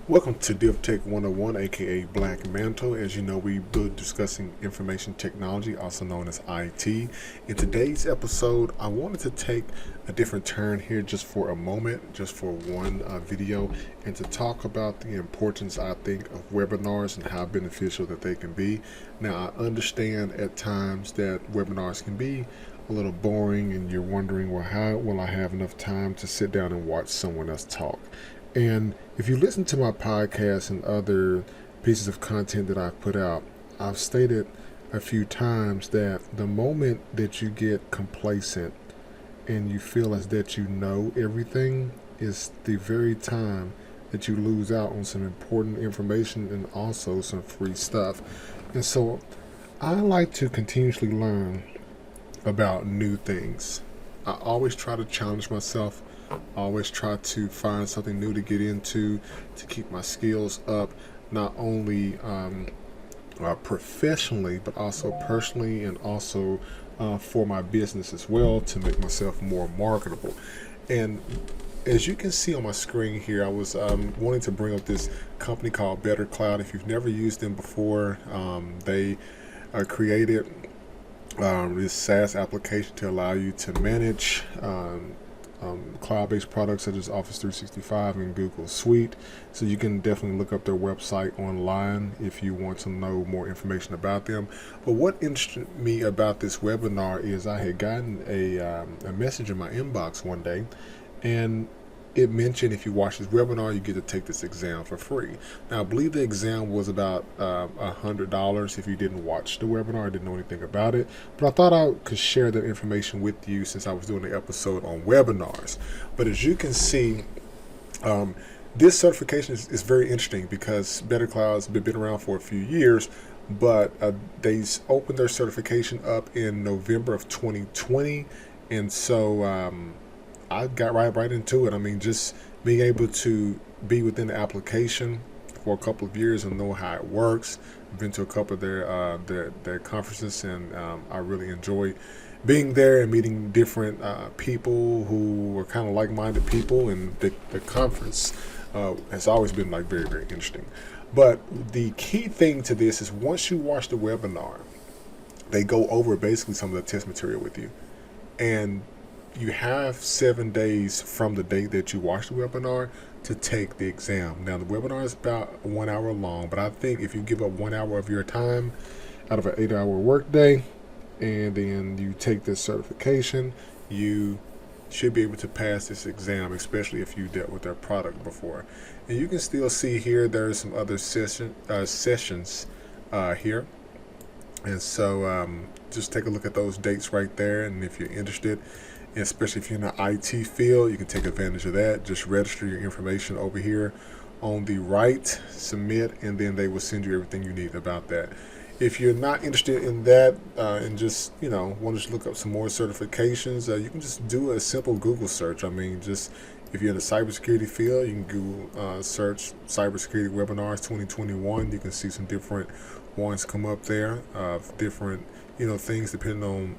Welcome to DevTech 101, aka Black Mantle. As you know, we're discussing information technology, also known as IT. In today's episode, I wanted to take a different turn here just for a moment, just for one video, and to talk about the importance, I think, of webinars and how beneficial that they can be. Now, I understand at times that webinars can be a little boring and you're wondering, well, how will I have enough time to sit down and watch someone else talk? And if you listen to my podcast and other pieces of content that I've put out, I've stated a few times that the moment that you get complacent and you feel as that you know everything is the very time that you lose out on some important information and also some free stuff. And so I like to continuously learn about new things. I always try to challenge myself. I always try to find something new to get into to keep my skills up, not only professionally, but also personally, and also for my business as well, to make myself more marketable. And as you can see on my screen here, I was wanting to bring up this company called Better Cloud. If you've never used them before, they created this SaaS application to allow you to manage cloud-based products such as Office 365 and Google Suite. So you can definitely look up their website online if you want to know more information about them. But what interested me about this webinar is I had gotten a message in my inbox one day, and it mentioned if you watch this webinar, you get to take this exam for free. Now, I believe the exam was about $100 if you didn't watch the webinar, didn't know anything about it. But I thought I could share that information with you since I was doing the episode on webinars. But as you can see, this certification is very interesting because Better Cloud's been around for a few years, but they opened their certification up in November of 2020. And so I got right into it. I mean, just being able to be within the application for a couple of years and know how it works. I've been to a couple of their conferences, and I really enjoy being there and meeting different people who are kind of like-minded people. And the conference has always been like very interesting. But the key thing to this is once you watch the webinar, they go over basically some of the test material with you, and you have 7 days from the date that you watch the webinar to take the exam. Now, the webinar is about 1 hour long, but I think if you give up 1 hour of your time out of an 8-hour workday, and then you take this certification, you should be able to pass this exam, especially if you dealt with their product before. And you can still see here there's some other sessions here. And so just take a look at those dates right there, and if you're interested, especially if you're in the IT field, you can take advantage of that. Just register your information over here on the right, submit, and then they will send you everything you need about that. If you're not interested in that and just want to look up some more certifications, you can just do a simple Google search. I mean, just if you're in the cybersecurity field, you can Google search cybersecurity webinars 2021. You can see some different ones come up there of different things depending on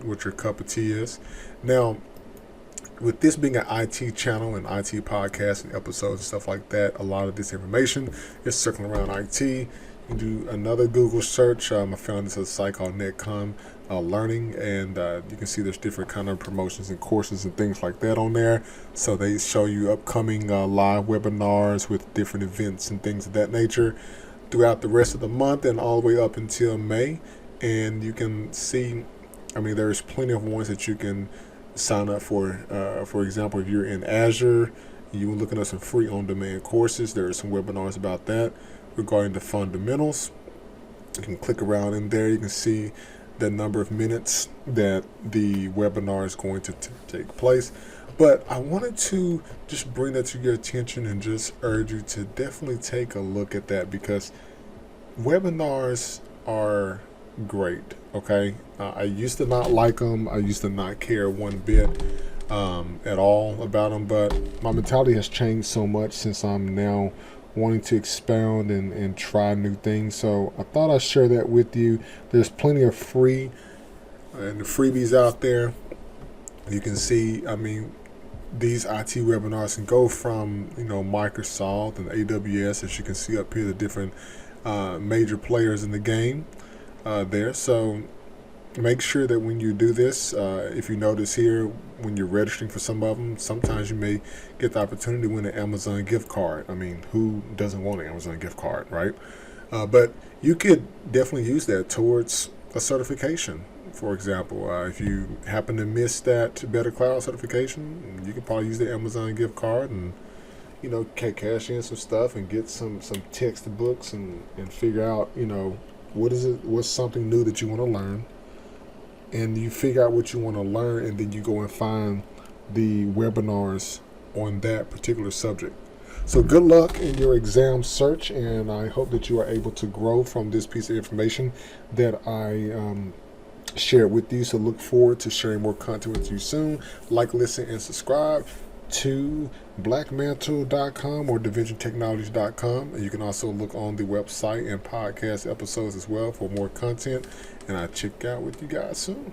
what your cup of tea is. Now, with this being an IT channel and IT podcast and episodes and stuff like that, a lot of this information is circling around IT. You can do another Google search. I found this at a site called Netcom Learning, and you can see there's different kind of promotions and courses and things like that on there. So they show you upcoming live webinars with different events and things of that nature throughout the rest of the month and all the way up until May. And you can see, I mean, there's plenty of ones that you can sign up for. For example, if you're in Azure, you're looking at some free on-demand courses. There are some webinars about that regarding the fundamentals. You can click around in there. You can see the number of minutes that the webinar is going to take place. But I wanted to just bring that to your attention and just urge you to definitely take a look at that, because webinars are great. Okay, I used to not like them. I used to not care one bit at all about them, but my mentality has changed so much since I'm now wanting to expound and try new things. So I thought I'd share that with you. There's plenty of free and freebies out there. You can see, I mean, these IT webinars can go from, Microsoft and AWS, as you can see up here, the different major players in the game there. So make sure that when you do this, if you notice here, when you're registering for some of them, sometimes you may get the opportunity to win an Amazon gift card. I mean, who doesn't want an Amazon gift card, right? But you could definitely use that towards a certification. For example, if you happen to miss that Better Cloud certification, you could probably use the Amazon gift card and, cash in some stuff and get some textbooks and figure out, what's something new that you want to learn. And you figure out what you want to learn, and then you go and find the webinars on that particular subject. So good luck in your exam search, and I hope that you are able to grow from this piece of information that I shared with you. So look forward to sharing more content with you soon. Like, listen, and subscribe to blackmantle.com or divisiontechnologies.com. And you can also look on the website and podcast episodes as well for more content. And I'll check out with you guys soon.